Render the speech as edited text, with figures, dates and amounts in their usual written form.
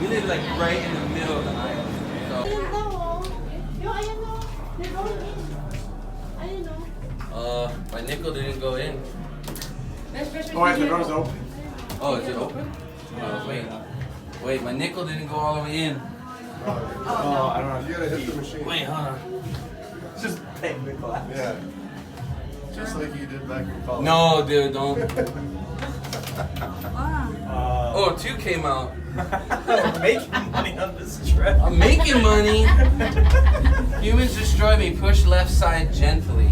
We live like right in the middle of the island. So, my nickel didn't go in. Oh, wait, the door's open. Oh, is it open? Oh, wait, my nickel didn't go all the way in. Oh, I don't know. You gotta hit the machine. Wait, hold on. Just bang the glass. Yeah. Just like you did back in college. No, dude, don't. Oh, 2 came out. We're making money on this trip. I'm making money. Humans destroy me. Push left side gently.